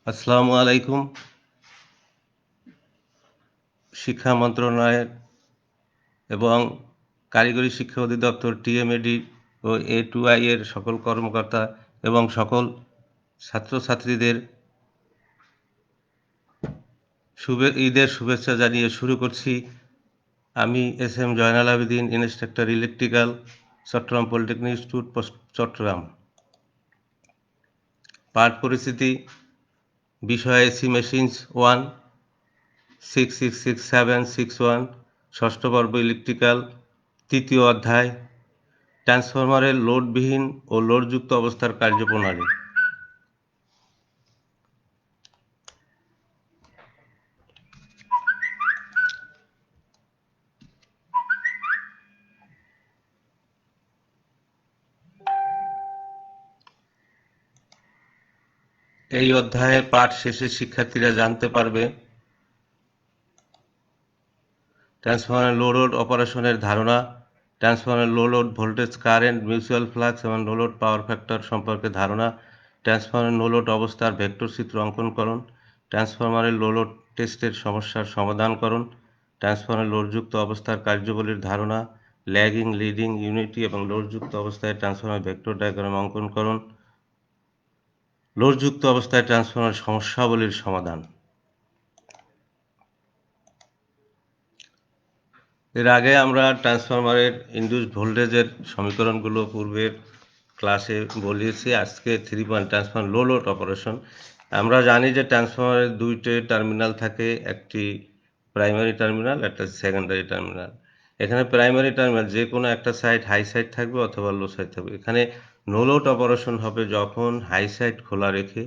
আসসালামু আলাইকুম। শিক্ষা মন্ত্রণালয়ের এবং কারিগরি শিক্ষা অধিদপ্তর টিএমএডি ও এ2আই এর সকল কর্মকর্তা এবং সকল ছাত্রছাত্রীদের ঈদের শুভেচ্ছা জানিয়ে শুরু করছি। আমি S M. Zainal Abedin, instructor electrical, Chattogram polytechnic institute, Chattogram. পাঠ পরিস্থিতি: বিষয় এসি মেশিনস 1, 666761, ষষ্ঠ পর্ব ইলেকট্রিক্যাল, তৃতীয় অধ্যায়, ট্রান্সফরমারের লোডবিহীন ও লোডযুক্ত অবস্থার কার্যপ্রণালী। এই অধ্যায়ের পাঠ শেষে শিক্ষার্থীরা জানতে পারবে ট্রান্সফরমারের লো লোড অপারেশনের ধারণা, ট্রান্সফরমারের low load voltage, current, mutual flux এবং নো লোড পাওয়ার ফ্যাক্টর সম্পর্কে ধারণা, ট্রান্সফরমারের নো লোড অবস্থার ভেক্টর চিত্র অঙ্কনকরণ, ট্রান্সফরমারের লো লোড টেস্টের সমস্যার সমাধানকরণ, ট্রান্সফরমারের লোডযুক্ত অবস্থার কার্যাবলীর ধারণা, ল্যাগিং, লিডিং, ইউনিটি এবং লোডযুক্ত অবস্থায় ট্রান্সফরমার ভেক্টর ডায়াগ্রাম অঙ্কনকরণ, লোডযুক্ত অবস্থায় ট্রান্সফরমার সমস্যাবলীর সমাধান। এর আগে আমরা ট্রান্সফরমারের ইনডিউসড ভোল্টেজের সমীকরণগুলো পূর্বের ক্লাসে বলিয়েছি। আজকে 3 পয়েন্ট ট্রান্সফরমার লো লোড অপারেশন। আমরা জানি যে ট্রান্সফরমারের দুইটি টার্মিনাল থাকে, একটি প্রাইমারি টার্মিনাল, একটা সেকেন্ডারি টার্মিনাল। এখানে প্রাইমারি টার্মিনাল যে কোনো একটা সাইড হাই সাইড থাকবে অথবা লো সাইড থাকবে। এখানে নো লোড অপারেশন হবে যখন হাই সাইড খোলা রেখে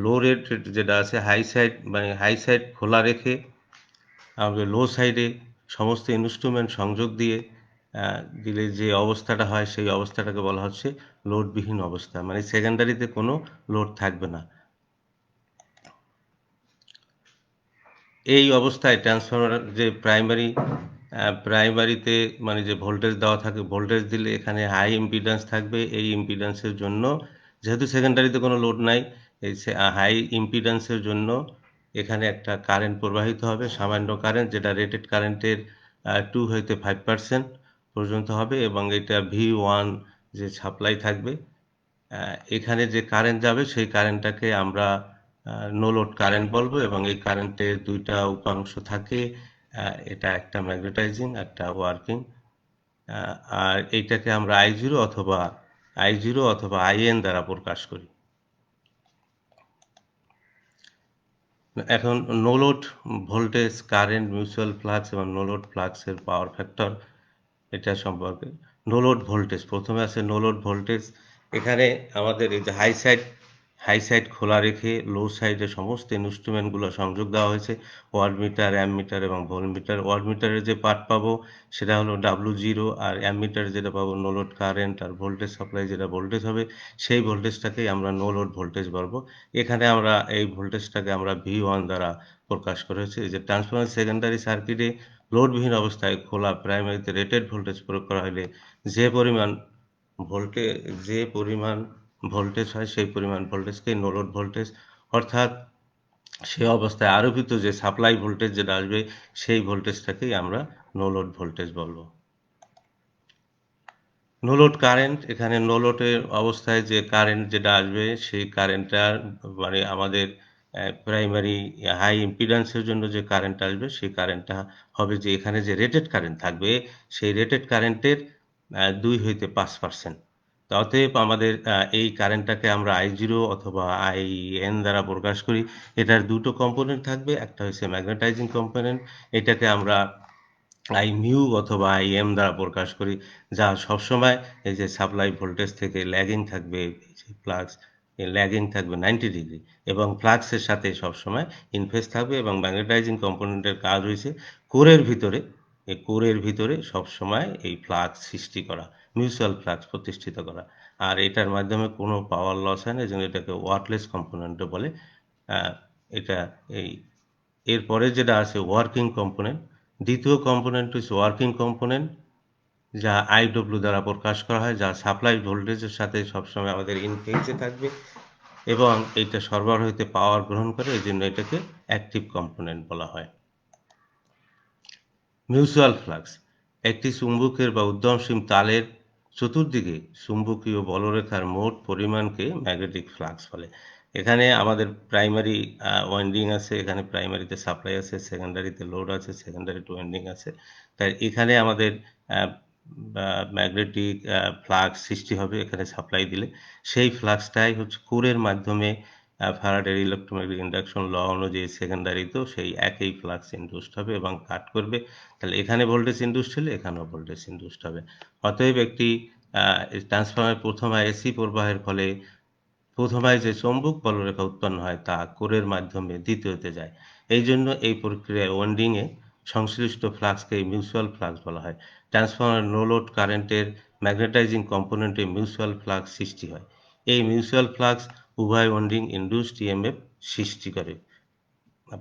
লো রেট যেটা আছে হাই সাইড, মানে হাই সাইড খোলা রেখে আমাদের লো সাইডে সমস্ত ইনস্ট্রুমেন্ট সংযোগ দিয়ে দিলে যে অবস্থাটা হয় সেই অবস্থাটাকে বলা হচ্ছে লোডবিহীন অবস্থা, মানে সেকেন্ডারিতে কোনো লোড থাকবে না। এই অবস্থায় ট্রান্সফরমার যে প্রাইমারিতে মানে যে ভোল্টেজ দেওয়া থাকে, ভোল্টেজ দিলে এখানে হাই ইম্পিডেন্স থাকবে। এই ইম্পিডেন্সের জন্য, যেহেতু সেকেন্ডারিতে কোনো লোড নাই, এই হাই ইম্পিডেন্সের জন্য এখানে একটা কারেন্ট প্রবাহিত হবে, সামান্য কারেন্ট, যেটা রেটেড কারেন্টের 2 হইতে 5% পর্যন্ত হবে, এবং এটা V1 যে সাপ্লাই থাকবে, এখানে যে কারেন্ট যাবে সেই কারেন্টটাকে আমরা নো লোড কারেন্ট বলবো। এবং এই কারেন্টের দুইটা উপাংশ থাকে, এটা একটা ম্যাগনেটাইজিং, একটা ওয়ার্কিং। আর এইটাকে আমরা I0 অথবা IN দ্বারা প্রকাশ করি। এখন no load voltage, current, mutual flux এবং নো লোড ফ্লাক্সের পাওয়ার ফ্যাক্টর, এটা সম্পর্কে। নো লোড ভোল্টেজ, প্রথমে আছে নো লোড ভোল্টেজ। এখানে আমাদের এই যে হাই সাইড খোলা রেখে লো সাইডে সমস্ত ইনস্ট্রুমেন্টগুলো সংযোগ দেওয়া হয়েছে, ওয়াটমিটার, অ্যামমিটার এবং ভোল্টমিটার। ওয়াটমিটারের যে পার্ট পাবো সেটা হলো W0, আর অ্যামমিটারে যেটা পাবো নো লোড কারেন্ট, আর ভোল্টেজ সাপ্লাই যেটা ভোল্টেজ হবে সেই ভোল্টেজটাকেই আমরা নো লোড ভোল্টেজ বলবো। এখানে আমরা এই ভোল্টেজটাকে আমরা V1 দ্বারা প্রকাশ করেছি। এই যে ট্রান্সফরমার সেকেন্ডারি সার্কিটে লোডবিহীন অবস্থায় খোলা প্রাইমারিতে রেটেড ভোল্টেজ প্রয়োগ করা হলে যে পরিমাণ যে পরিমাণ ভোল্টেজ হয় সেই পরিমাণ ভোল্টেজকে নো লোড ভোল্টেজ, অর্থাৎ সে অবস্থায় আরোপিত যে সাপ্লাই ভোল্টেজ যেটা আসবে সেই ভোল্টেজটাকেই আমরা নো লোড ভোল্টেজ বলবো। নো লোড কারেন্ট, এখানে নো লোডের অবস্থায় যে কারেন্ট যেটা আসবে সেই কারেন্টটার মানে আমাদের প্রাইমারি হাই ইম্পিডেন্সের জন্য যে কারেন্ট আসবে সেই কারেন্টটা হবে যে এখানে যে রেটেড কারেন্ট থাকবে সেই রেটেড কারেন্টের 2 হইতে 5%। তো অতএব আমাদের এই কারেন্টটাকে আমরা I0 অথবা IN দ্বারা প্রকাশ করি। এটার দুটো কম্পোনেন্ট থাকবে, একটা হচ্ছে ম্যাগনেটাইজিং কম্পোনেন্ট, এটাকে আমরা Imu অথবা Im দ্বারা প্রকাশ করি, যা সবসময় এই যে সাপ্লাই ভোল্টেজ থেকে ল্যাগিং থাকবে, ফ্লাক্স ল্যাগিং থাকবে 90 ডিগ্রি, এবং ফ্লাক্সের সাথে সবসময় ইন ফেজ থাকবে। এবং ম্যাগনেটাইজিং কম্পোনেন্টের কাজ হয়েছে কোরের ভিতরে সবসময় এই ফ্লাক্স সৃষ্টি করা, মিউচুয়াল ফ্লাক্স প্রতিষ্ঠিত করা। আর এটার মাধ্যমে কোনো পাওয়ার লস হয় না, এজন্য এটাকে ওয়াটলেস কম্পোনেন্টও বলে। এটা এই এরপরে যেটা আছে ওয়ার্কিং কম্পোনেন্ট। দ্বিতীয় কম্পোনেন্ট হচ্ছে ওয়ার্কিং কম্পোনেন্ট, যা IW দ্বারা প্রকাশ করা হয়, যা সাপ্লাই ভোল্টেজের সাথে সবসময় আমাদের ইন ফেজে থাকবে। এবং এইটা সরবরাহ হইতে পাওয়ার গ্রহণ করে, এই জন্য এটাকে অ্যাক্টিভ কম্পোনেন্ট বলা হয়। মিউচুয়াল ফ্লাক্স একটি চুম্বকের বা উদ্যমশীল তারের চতুর্দিকে চুম্বকীয় বলরেখার মোট পরিমাণকে ম্যাগনেটিক ফ্লাক্স বলে। এখানে আমাদের প্রাইমারি ওয়াইন্ডিং আছে, এখানে প্রাইমারিতে সাপ্লাই আছে, সেকেন্ডারিতে লোড আছে, সেকেন্ডারিতে ওয়াইন্ডিং আছে। তাই এখানে আমাদের ম্যাগনেটিক ফ্লাক্স সৃষ্টি হবে এখানে সাপ্লাই দিলে। সেই ফ্লাক্সটাই হচ্ছে কোরের মাধ্যমে ফ্যারাডের ইলেকট্রোম্যাগনেটিক ইন্ডাকশন ল অনুযায়ী সেকেন্ডারিতেও সেই একই ফ্লাক্স ইনডিউসড হবে এবং কাট করবে। তাহলে এখানে ভোল্টেজ ইনডিউসড হলে এখানেও ভোল্টেজ ইনডিউসড হবে। অতএব একটি ট্রান্সফরমারের প্রথমে এসি প্রবাহের ফলে প্রথমে যে চৌম্বক বলরেখা উৎপন্ন হয় তা কোরের মাধ্যমে দ্বিতীয়তে যায়। এই জন্য এই প্রক্রিয়ায় ওয়াইন্ডিংয়ে সংশ্লিষ্ট ফ্লাক্সকে মিউচুয়াল ফ্লাক্স বলা হয়। ট্রান্সফরমার নো লোড কারেন্টের ম্যাগনেটাইজিং কম্পোনেন্টে মিউচুয়াল ফ্লাক্স সৃষ্টি হয়। এই মিউচুয়াল ফ্লাক্স উভয় ওয়াইন্ডিং ইনডিউসড ইএমএফ সৃষ্টি করে।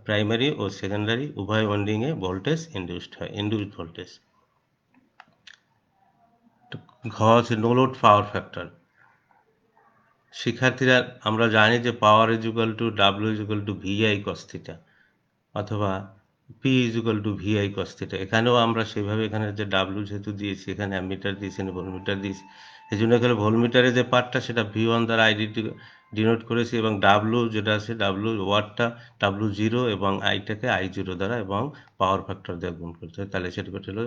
প্রাইমারি ও সেকেন্ডারি উভয় ওয়াইন্ডিংয়ে ভোল্টেজ ইনডিউসড হয়, ইনডিউসড ভোল্টেজ। ঘ হচ্ছে নো লোড পাওয়ার ফ্যাক্টর। শিক্ষার্থীরা আমরা জানি যে power equal to W equal to VI cos theta অথবা P equal to VI cos theta. এখানেও আমরা সেভাবে এখানে যে ডাব্লিউ যেহেতু দিয়েছি, এখানে অ্যামিটার দিয়েছি, ভোল্টমিটার দিয়েছি, এই জন্য এখানে ভোল্টমিটারে যে পার্টটা সেটা ভি1 দ্বারা আইডেন্টি ডিনোট করেছি এবং ডাব্লিউ যেটা আছে ডাব্লিউ ওয়াটটা ডাব্লিউ0 এবং আইটাকে আই0 দ্বারা এবং পাওয়ার ফ্যাক্টর দিয়ে গুণ করতে হয়। তাহলে সেটা হলো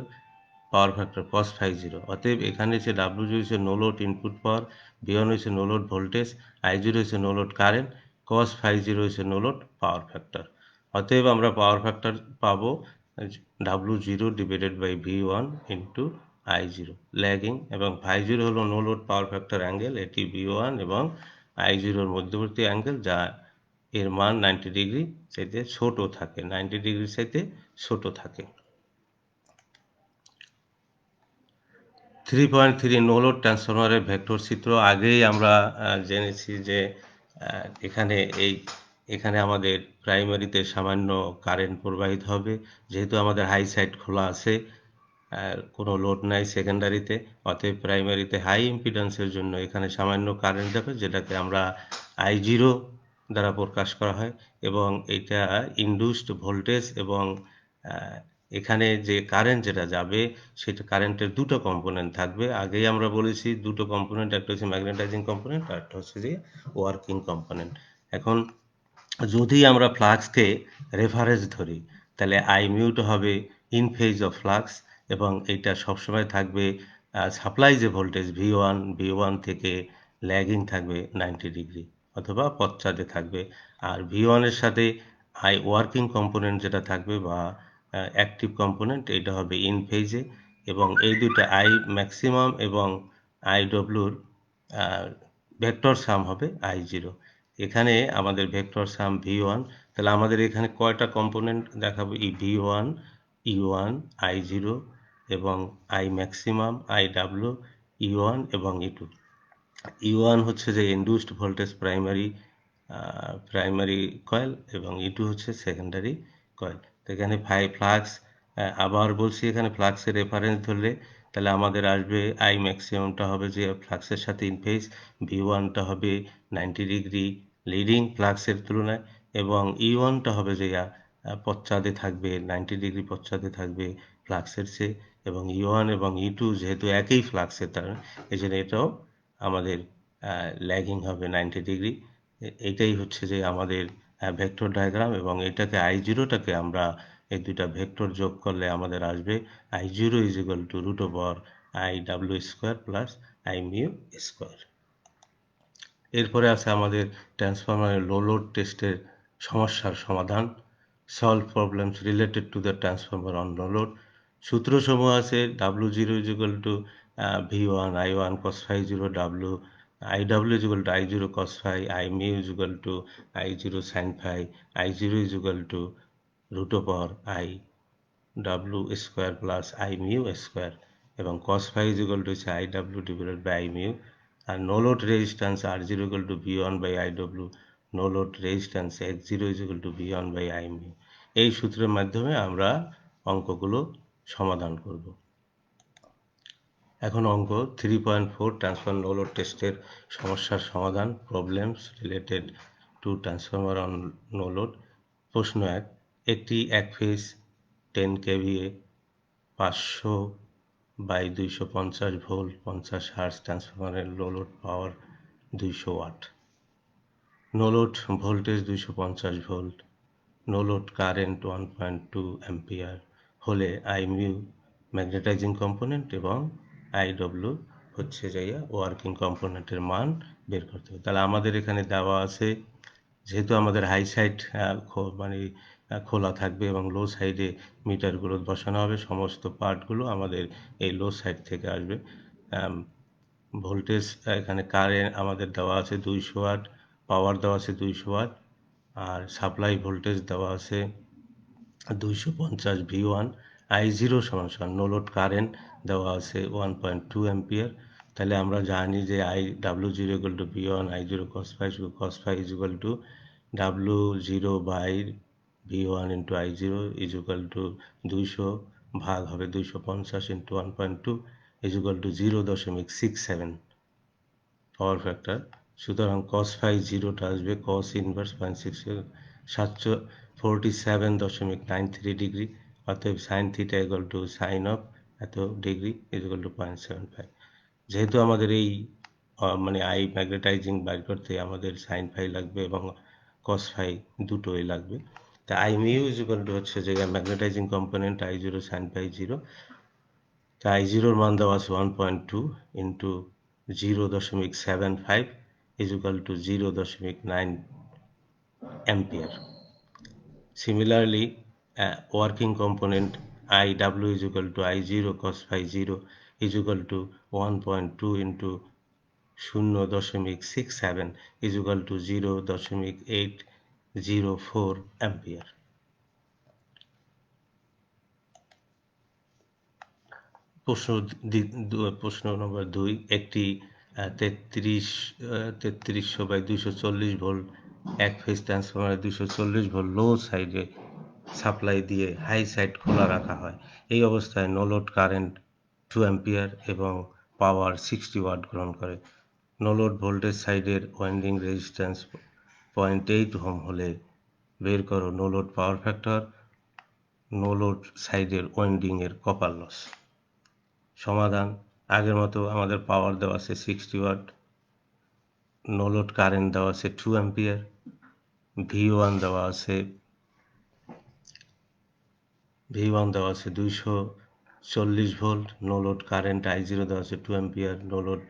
পাওয়ার ফ্যাক্টর cos φ0। অতএব এখানে যে ডাব্লিউ হচ্ছে নো লোড ইনপুট পাওয়ার, ভি1 হচ্ছে নো লোড ভোল্টেজ, আই0 হচ্ছে নো লোড কারেন্ট, cos φ0 হচ্ছে নো লোড পাওয়ার ফ্যাক্টর। অতএব আমরা পাওয়ার ফ্যাক্টর পাবো ডাব্লিউ0 ডিভাইডেড বাই ভি1 ইন্টু আই0 ল্যাগিং, এবং φ0 হলো no load power factor angle, এটি ভি1 এবং আই0 মধ্যবর্তী অ্যাঙ্গেল, যা এর মান 90 ডিগ্রি চাইতে ছোট থাকে, 90 ডিগ্রি চাইতে ছোট থাকে। 3.3 নো লোড ট্রান্সফরমারের ভেক্টর চিত্র। আগেই আমরা জেনেছি যে এখানে এখানে আমাদের প্রাইমারিতে সামান্য কারেন্ট প্রবাহিত হবে, যেহেতু আমাদের হাই সাইড খোলা আছে, কোনো লোড নাই সেকেন্ডারিতে, অতএব প্রাইমারিতে হাই ইম্পিডেন্সের জন্য এখানে সামান্য কারেন্ট যাবে, যেটাকে আমরা I0 দ্বারা প্রকাশ করা হয়, এবং এইটা ইনডিউসড ভোল্টেজ, এবং এখানে যে কারেন্ট যেটা যাবে সেটা কারেন্টের দুটো কম্পোনেন্ট থাকবে। আগেই আমরা বলেছি দুটো কম্পোনেন্ট, একটা হচ্ছে ম্যাগনেটাইজিং কম্পোনেন্ট আর একটা হচ্ছে যে ওয়ার্কিং কম্পোনেন্ট। এখন যদি আমরা ফ্লাক্সকে রেফারেন্স ধরি তাহলে আই মিউটা হবে ইন ফেজ অফ ফ্লাক্স, এবং এইটা সবসময় থাকবে সাপ্লাই যে ভোল্টেজ ভি ওয়ান থেকে ল্যাগিং থাকবে 90 ডিগ্রি অথবা পশ্চাতে থাকবে, আর ভি1 সাথে আই ওয়ার্কিং কম্পোনেন্ট যেটা থাকবে বা অ্যাক্টিভ কম্পোনেন্ট এটা হবে ইন ফেজে, এবং এই দুটো আই ম্যাক্সিমাম এবং আই ডব্লুর ভেক্টর সাম হবে I0। এখানে আমাদের ভেক্টর সাম ভি1, তাহলে আমাদের এখানে কয়টা কম্পোনেন্ট দেখাবো, ভি1, ই1, I0 এবং I maximum, I W, E1 এবং ই2। ই1 হচ্ছে যে ইনডিউসড ভোল্টেজ প্রাইমারি কয়েল, এবং ই2 হচ্ছে সেকেন্ডারি কয়েল। তো এখানে ফ্লাক্স, আবার বলছি এখানে ফ্লাক্সের রেফারেন্স ধরলে তাহলে আমাদের আসবে আই ম্যাক্সিমামটা হবে যে ফ্লাক্সের সাথে ইন ফেজ, ভি1টা হবে 90 ডিগ্রি লিডিং ফ্লাক্সের তুলনায়, এবং ই1টা হবে যে পশ্চাতে থাকবে, 90 ডিগ্রি পশ্চাতে থাকবে ফ্লাক্সের চেয়ে, এবং ই1 এবং ই2 যেহেতু একই ফ্লাক্সের, তার এই জন্য এটাও আমাদের ল্যাগিং হবে 90 ডিগ্রি। এইটাই হচ্ছে যে আমাদের ভেক্টর ডায়াগ্রাম, এবং এটাকে I0টাকে আমরা এই দুইটা ভেক্টর যোগ করলে আমাদের আসবে I0 is equal to root over I W square plus I mu square. এরপরে আছে আমাদের ট্রান্সফরমারের লো লোড টেস্টের সমস্যার সমাধান, solve problems related to the transformer on no load. সূত্রসমূহ আছে W0 is equal to V1 I1 cos φ0, IW is equal to I0 cos phi, I mu is equal to I0 sin phi, I0 is equal to root over I W square plus I mu square, এবং cos phi is equal to IW divided by I mu, আর no load resistance R0 equal to V1 by IW, no load resistance X0 is equal to V1 by I mu। এই সূত্রের মাধ্যমে আমরা অঙ্কগুলো সমাধান করব। এখন অঙ্ক 3.4 ট্রান্সফার নো লোড টেস্টের সমস্যার সমাধান, problems related to transformer on no load. প্রশ্ন 1, একটি এক ফেজ 10 kVA 500/250 ভোল্ট 50 হার্জ ট্রান্সফরমারের no load power 200 watt, no load voltage 250 volt, no load current 1.2 ampere হলে আই মিউ ম্যাগনেটাইজিং কম্পোনেন্ট এবং আইডব্লিউ হচ্ছে যাইয়া ওয়ার্কিং কম্পোনেন্টের মান বের করতে হবে। তাহলে আমাদের এখানে দেওয়া আছে, যেহেতু আমাদের হাই সাইড মানে খোলা থাকবে এবং লো সাইডে মিটারগুলো বসানো হবে, সমস্ত পার্টগুলো আমাদের এই লো সাইড থেকে আসবে। ভোল্টেজ এখানে কারেন্ট আমাদের দেওয়া আছে 200 ওয়াট, পাওয়ার দেওয়া আছে 200 ওয়াট, আর সাপ্লাই ভোল্টেজ দেওয়া আছে 250 V1, I0 সমান নো লোড কারেন্ট দেওয়া আছে 1.2 অ্যাম্পিয়ার। তাহলে আমরা জানি যে W0 equal to V1 I0 cos phi, cos phi is equal to W0 by V1 into I0 is equal to 200 ভাগ হবে 250 into 1.2 is equal to 0.67 power factor. সুতরাং cos phi জিরোটা আসবে cos ইনভার্স 47.93 ডিগ্রি, অতএব sine theta equal to sine of এত degree is equal to 0.75। যেহেতু আমাদের এই মানে আই ম্যাগনেটাইজিং বাইর করতে আমাদের সাইন ফাই লাগবে এবং কস ফাই দুটোই লাগবে, তা I mu is equal to হচ্ছে যে magnetising component I0 sine phi 0, তা I0 মান দেওয়া আছে 1.2 into 0.75 is equal two 0.9 ampere. Similarly, working component IW is equal to I0 cos phi 0 is equal to 1.2 into 0.67 is equal to 0.804 ampere. প্রশ্ন নম্বর 2, একটি 3300/240 volt এক phase ট্রান্সফরমারে 240 volt লো সাইডে supply দিয়ে high side খোলা রাখা হয়। এই অবস্থায় নো লোড কারেন্ট 2 অ্যাম্পিয়ার এবং পাওয়ার 60 ওয়াট গ্রহণ করে। নো লোড ভোল্টেজ সাইডের ওয়াইন্ডিং রেজিস্ট্যান্স 0.8 ওহম হলে বের করো no load power factor, no load সাইডের ওয়াইন্ডিংয়ের কপার লস। সমাধান, আগের মতো আমাদের পাওয়ার দেওয়া আছে 60 ওয়াট, নো লোড কারেন্ট দেওয়া আছে 2 অ্যাম্পিয়ার, V1 দেওয়া আছে 240 volt, no load current I0 দেওয়া আছে 2 অ্যাম্পিয়ার, নো লোড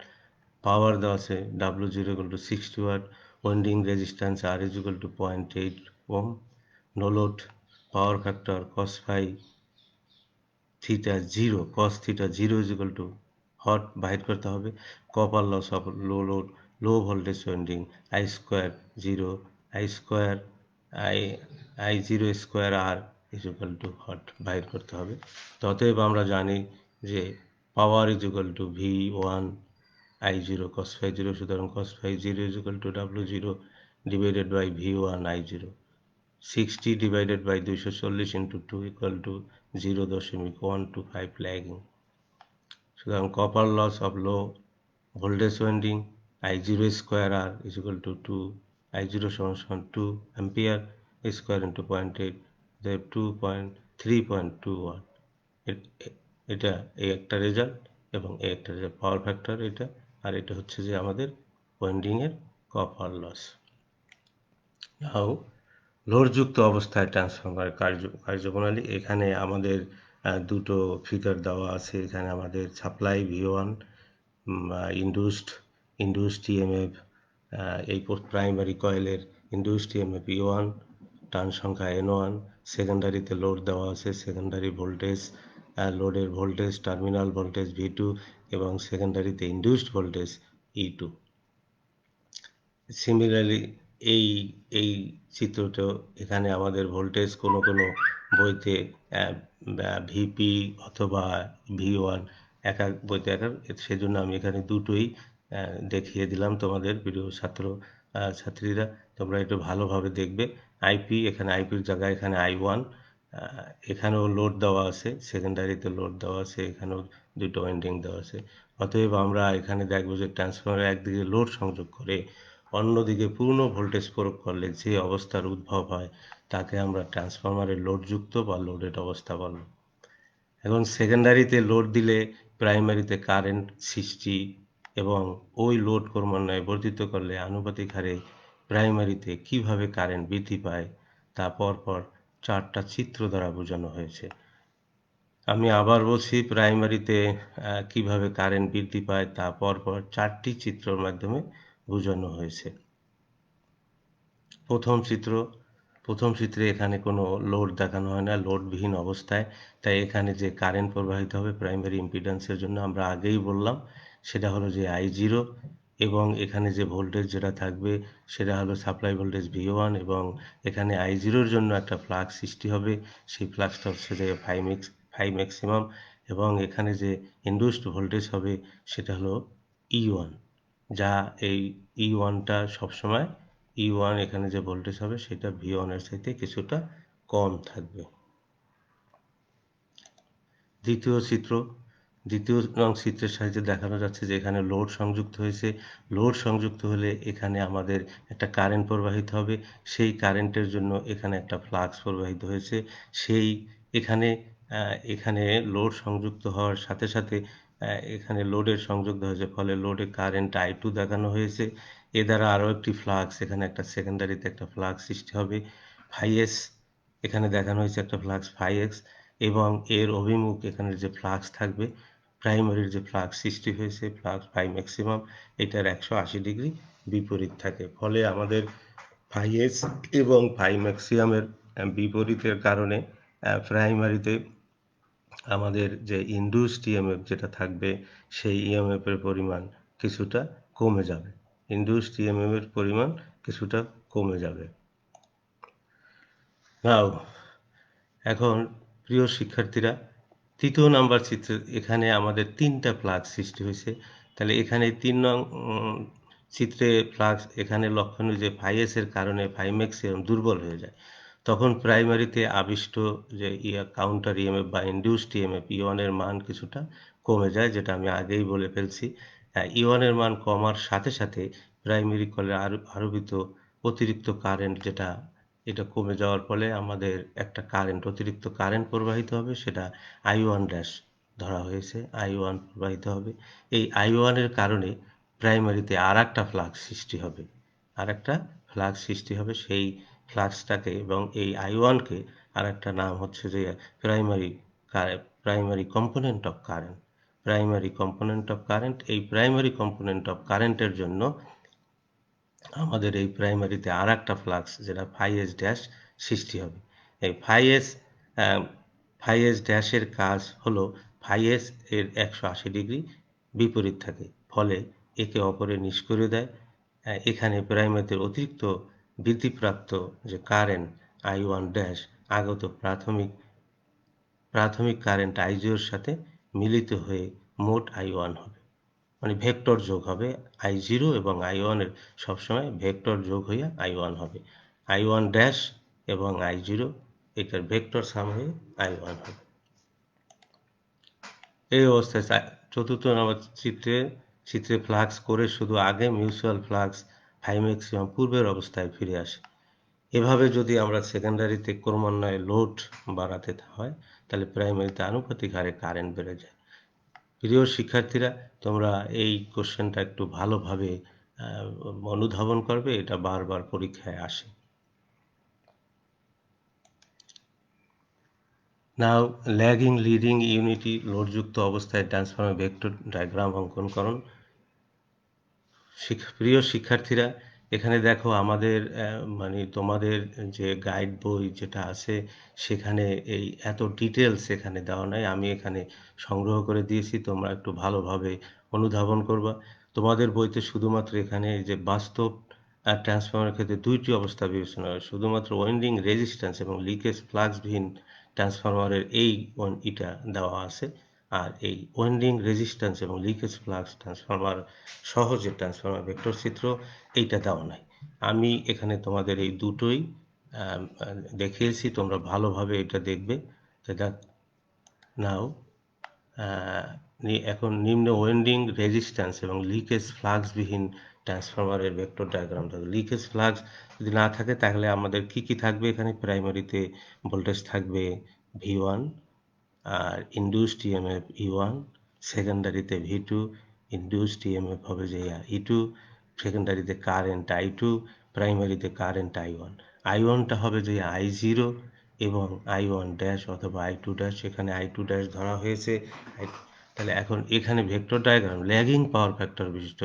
পাওয়ার দেওয়া আছে W0 equal to 60 watt, winding resistance R is equal to 0.8 ohm, no load power factor cos phi theta 0, cos theta 0 is equal to হট বাহির করতে হবে, copper loss of low voltage winding I square 0, I0 square R is equal to হট বাহির করতে হবে। অতএব আমরা জানি যে power is equal to V1 I0 cos phi 0, সুতরাং cos phi 0 is equal to W0 divided by V1 I0, 60 divided by 240 into 2 equal to 0.125 lagging. সুতরাং copper loss of low voltage winding I0 square R is equal to 2, I0 সমান 2 ampere square into 0.8, 3.2 watt. এটা এই একটা result এবং এই একটা result, power factor এটা, আর এটা হচ্ছে যে আমাদের ওয়াইন্ডিংয়ের কপার লস। নাও লোডযুক্ত অবস্থায় ট্রান্সফরমার কার্যপ্রণালী। এখানে আমাদের দুটো ফিগার দেওয়া আছে। এখানে আমাদের সাপ্লাই V1, ইন্ডিউসড ইএমএফ, এই প্রাইমারি কয়েলের ইন্ডিউসড ইএমএফ E1, টার্ন সংখ্যা N1, সেকেন্ডারিতে লোড দেওয়া আছে, সেকেন্ডারি ভোল্টেজ, লোডের ভোল্টেজ টার্মিনাল ভোল্টেজ V2 এবং সেকেন্ডারিতে ইন্ডিউসড ভোল্টেজ E2। সিমিলারলি এই চিত্রটাও, এখানে আমাদের ভোল্টেজ কোনো বইতে ভিপি অথবা V1 এক বইতে এক, সেজন্য আমি এখানে দুটোই দেখিয়ে দিলাম তোমাদের প্রিয় ছাত্রীরা। তোমরা একটু ভালোভাবে দেখবে। আইপি, এখানে আইপির জায়গায় এখানে I1, এখানেও লোড দেওয়া আছে, সেকেন্ডারিতে লোড দেওয়া আছে, এখানেও দুটো ওয়াইন্ডিং দেওয়া আছে। অতএব আমরা এখানে দেখব যে ট্রান্সফরমার একদিকে লোড সংযোগ করে অন্যদিকে পূর্ণ ভোল্টেজ প্রয়োগ করলে যে অবস্থার উদ্ভব হয় তাকে আমরা ট্রান্সফরমারের লোডযুক্ত বা লোডেড অবস্থা বলব। এখন সেকেন্ডারিতে লোড দিলে প্রাইমারিতে কারেন্ট সৃষ্টি এবং ওই লোড ক্রমান্বয়ে বর্ধিত করলে আনুপাতিক হারে প্রাইমারিতে কিভাবে কারেন্ট বৃদ্ধি পায় তা পরপর 4টা চিত্র দ্বারা বোঝানো হয়েছে। আমি আবার বলছি, প্রাইমারিতে কিভাবে কারেন্ট বৃদ্ধি পায় তা পরপর 4টি চিত্রের মাধ্যমে বোঝানো হয়েছে। প্রথম চিত্রে এখানে কোনো লোড দেখানো হয় না, লোডবিহীন অবস্থায়। তাই এখানে যে কারেন্ট প্রবাহিত হবে প্রাইমারি ইম্পিডেন্সের জন্য আমরা আগেই বললাম সেটা হলো যে I0, এবং এখানে যে ভোল্টেজ যেটা থাকবে সেটা হলো সাপ্লাই ভোল্টেজ V1, এবং এখানে I0-র জন্য একটা ফ্লাক্স সৃষ্টি হবে, সেই ফ্লাক্সটা হচ্ছে যে ফাই ম্যাক্সিমাম, এবং এখানে যে ইনডিউসড ভোল্টেজ হবে সেটা হলো E1, যা এই E1টা সবসময় E1 এখানে যে ভোল্টেজ হবে সেটা V1 এর চাইতে কিছুটা কম থাকবে। দ্বিতীয় নং চিত্রের সাহায্যে দেখানো যাচ্ছে যে এখানে লোড সংযুক্ত হয়েছে। লোড সংযুক্ত হলে এখানে আমাদের একটা কারেন্ট প্রবাহিত হবে, সেই কারেন্টের জন্য এখানে একটা ফ্লাক্স প্রবাহিত হয়েছে। সেই এখানে এখানে লোড সংযুক্ত হওয়ার সাথে সাথে এখানে লোডের সংযোগ হয়েছে, ফলে লোডে কারেন্ট I2 দেখানো হয়েছে। এ দ্বারা আরও একটি ফ্লাক্স, এখানে একটা সেকেন্ডারিতে একটা ফ্লাক্স সৃষ্টি হবে φs, এখানে দেখানো হয়েছে একটা ফ্লাক্স φx, এবং এর অভিমুখ এখানে যে ফ্লাক্স থাকবে প্রাইমারির যে ফ্লাক্স সৃষ্টি হয়েছে ফ্লাক্স ফাই ম্যাক্সিমাম এটার 180 ডিগ্রি বিপরীত থাকে। ফলে আমাদের φs এবং ফাই ম্যাক্সিমামের বিপরীতের কারণে প্রাইমারিতে আমাদের যে ইনডিউসড ইএমএফ যেটা থাকবে সেই ইএমএফের পরিমাণ কিছুটা কমে যাবে। ইনডিউসড ইএমএফের পরিমাণ কিছুটা কমে যাবে। নাও এখন প্রিয় শিক্ষার্থীরা, তৃতীয় নাম্বার চিত্রে এখানে আমাদের 3টা ফ্লাক্স সৃষ্টি হয়েছে। তাহলে এখানে 3 নং চিত্রে ফ্লাক্স এখানে লক্ষণীয় যে φs এর কারণে ফাই ম্যাক্সিমাম দুর্বল হয়ে যায়। তখন প্রাইমারিতে আবিষ্ট যে কাউন্টার ইএমএফ বা ইনডিউসড ইএমএফ E1 এর মান কিছুটা কমে যায়, যেটা আমি আগেই বলে ফেলছি। E1 এর মান কমার সাথে সাথে প্রাইমারি কলে আরোপিত অতিরিক্ত কারেন্ট এটা কমে যাওয়ার ফলে আমাদের একটা অতিরিক্ত কারেন্ট প্রবাহিত হবে, সেটা I1 ড্যাশ ধরা হয়েছে, I1 প্রবাহিত হবে। এই I1 এর কারণে প্রাইমারিতে আরেকটা ফ্লাক্স সৃষ্টি হবে, সেই ফ্লাক্সটাকে এবং এই I1-কে আরেকটা নাম হচ্ছে যে প্রাইমারি কম্পোনেন্ট অফ কারেন্ট। এই প্রাইমারি কম্পোনেন্ট অফ কারেন্টের জন্য আমাদের এই প্রাইমারিতে আরেকটা ফ্লাক্স যেটা φs ড্যাশ সৃষ্টি হবে। এই φs ড্যাশের কাজ হলো φs এর 180 ডিগ্রি বিপরীত থাকে, ফলে একে অপরে নিষ্ক্রিয় দেয়। এখানে প্রাইমারিতে অতিরিক্ত বৃদ্ধিপ্রাপ্ত যে কারেন্ট I1 ড্যাশ আগত প্রাথমিক কারেন্ট I0-র সাথে মিলিত হয়ে মোট I1 হবে, মানে ভেক্টর যোগ হবে। I0 এবং I1 এর সবসময় ভেক্টর যোগ হইয়া I1 হবে। I1 ড্যাশ এবং I0 এটার ভেক্টর সাম হয়ে I1 হবে। এই অবস্থায় চতুর্থ নম্বর চিত্রে ফ্লাক্স করে শুধু আগে মিউচুয়াল ফ্লাক্স ফাই ম্যাক্সিমাম পূর্বের অবস্থায় ফিরে আসে। এভাবে যদি আমরা সেকেন্ডারিতে ক্রমান্বয়ে লোড বাড়াতে হয় তাহলে প্রাইমারিতে আনুপাতিক হারে কারেন্ট বেড়ে যায়। প্রিয় শিক্ষার্থীরা, তোমরা এই কোশ্চেনটা একটু ভালোভাবে অনুধাবন করবে, এটা বারবার পরীক্ষায় আসে। নাও ল্যাগিং লিডিং ইউনিটি লোডযুক্ত অবস্থায় ট্রান্সফরমার ভেক্টর ডায়াগ্রাম অঙ্কন করুন। প্রিয় শিক্ষার্থীরা, এখানে দেখো আমাদের মানে তোমাদের যে গাইড বই যেটা আছে সেখানে এই এত ডিটেলস এখানে দেওয়া নাই, আমি এখানে সংগ্রহ করে দিয়েছি, তোমরা একটু ভালোভাবে অনুধাবন করবা। তোমাদের বইতে শুধুমাত্র এখানে যে বাস্তব ট্রান্সফরমারের ক্ষেত্রে 2টি অবস্থা বিবেচনা হয়, শুধুমাত্র ওয়াইন্ডিং রেজিস্ট্যান্স এবং লিকেজ ফ্লাক্সবিহীন ট্রান্সফরমারের এটা দেওয়া আছে। আর এই ওয়াইন্ডিং রেজিস্ট্যান্স এবং লিকেজ ফ্লাক্স ট্রান্সফরমার সহ যে ট্রান্সফরমার ভেক্টর চিত্র এইটা দেওয়া নাই। আমি এখানে তোমাদের এই দুটোই দেখিয়েছি, তোমরা ভালোভাবে এটা দেখবে। সেটা নাও এখন নিম্ন ওয়েন্ডিং রেজিস্ট্যান্স এবং লিকেজ ফ্লাক্সবিহীন ট্রান্সফরমারের ভেক্টর ডায়াগ্রাম থাকবে। লিকেজ ফ্লাক্স যদি না থাকে তাহলে আমাদের কি কি থাকবে? এখানে প্রাইমারিতে ভোল্টেজ থাকবে V1 আর ইনডিউসড ইএমএফ E1, সেকেন্ডারিতে V2, ইনডিউসড ইএমএফ হবে যে E2, সেকেন্ডারিতে কারেন্ট I2, প্রাইমারিতে কারেন্ট I1। I1টা হবে যে I0 এবং I1 ড্যাশ অথবা I2 ড্যাশ, এখানে I2 ড্যাশ ধরা হয়েছে। তাহলে এখন এখানে vector diagram lagging power factor বিশিষ্ট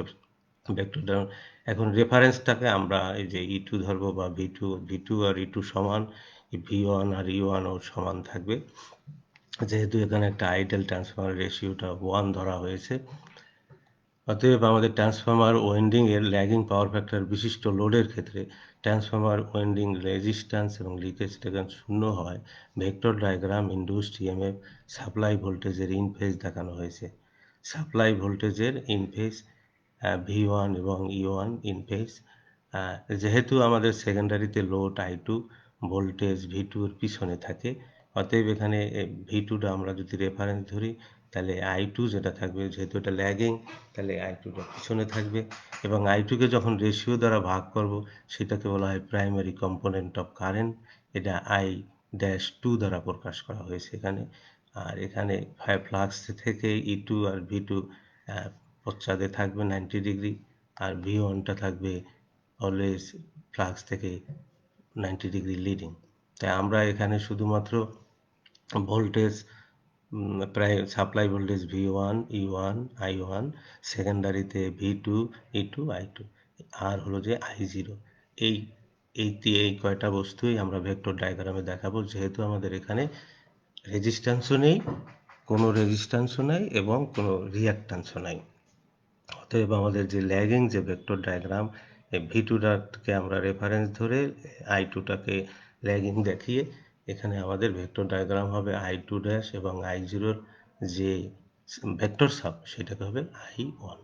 ভেক্টর ডায়াগ্রাম। এখন রেফারেন্সটাকে আমরা এই যে E2 ধরবো বা V2 আর E2 সমান, V1 আর E1 ও সমান থাকবে। যেহেতু এখানে একটা আইডেল ট্রান্সফরমার রেশিওটা 1 ধরা হয়েছে, অতএব আমাদের ট্রান্সফরমার ওয়েন্ডিং এর ল্যাগিং পাওয়ার ফ্যাক্টর বিশিষ্ট লোডের ক্ষেত্রে ট্রান্সফরমার ওয়েন্ডিং রেজিস্ট্যান্স এবং লিকেজ যখন শূন্য হয়, vector diagram induced EMF supply ভোল্টেজের ইন ফেজ দেখানো হয়েছে। সাপ্লাই ভোল্টেজের ইন ফেজ V1 এবং E1 ইন ফেজ। যেহেতু আমাদের সেকেন্ডারিতে লোড I2 ভোল্টেজ V2 এর পিছনে থাকে, অতএব এখানে V2টা আমরা যদি রেফারেন্স ধরি তাহলে I2 যেটা থাকবে, যেহেতু এটা ল্যাগিং তাহলে I2টা পিছনে থাকবে, এবং I2কে যখন রেশিও দ্বারা ভাগ করব সেটাকে বলা হয় প্রাইমারি কম্পোনেন্ট অফ কারেন্ট। এটা I-2 দ্বারা প্রকাশ করা হয়েছে এখানে। আর এখানে ফ্লাক্স থেকে E2 আর V2 পশ্চাদে থাকবে 90 ডিগ্রি, আর V1টা থাকবে অলওয়েজ ফ্লাক্স থেকে 90 ডিগ্রি লিডিং। তাই আমরা এখানে শুধুমাত্র ভোল্টেজ প্রায় supply voltage V1, E1, I1, সেকেন্ডারিতে V2, E2, I2 আর হলো যে I0, এই এই কয়টা বস্তুই আমরা ভেক্টর ডায়াগ্রামে দেখাবো। যেহেতু আমাদের এখানে রেজিস্ট্যান্সও নেই, কোনো রেজিস্ট্যান্সও নাই এবং কোনো রিঅ্যাক্ট্যান্সও নাই, অতএব আমাদের যে ল্যাগিং যে ভেক্টর ডায়াগ্রাম, V2টাকে আমরা রেফারেন্স ধরে I2টাকে ল্যাগিং দেখিয়ে এখানে আমাদের ভেক্টর ডায়াগ্রাম হবে I2 ড্যাশ এবং I0-র যে ভেক্টর সাব সেটাকে হবে I1।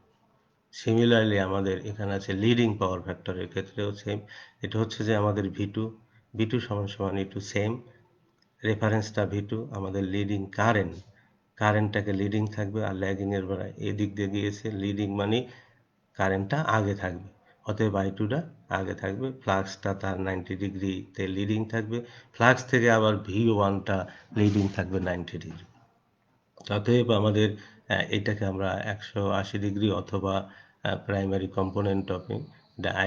সিমিলারলি আমাদের এখানে আছে লিডিং পাওয়ার ফ্যাক্টরের ক্ষেত্রেও সেম। এটা হচ্ছে যে আমাদের V2 সমান সমান E2, সেম রেফারেন্সটা V2, আমাদের লিডিং কারেন্টটাকে লিডিং থাকবে, আর ল্যাগিংয়ের বেলা এদিক দিয়ে গিয়েছে, লিডিং মানে কারেন্টটা আগে থাকবে, অতএব I2টা আগে থাকবে, ফ্লাক্সটা তার 90 ডিগ্রিতে লিডিং থাকবে, ফ্লাক্স থেকে আবার V1টা লিডিং থাকবে 90 ডিগ্রি। অতএব আমাদের এটাকে আমরা 180 ডিগ্রি অথবা প্রাইমারি কম্পোনেন্ট অফ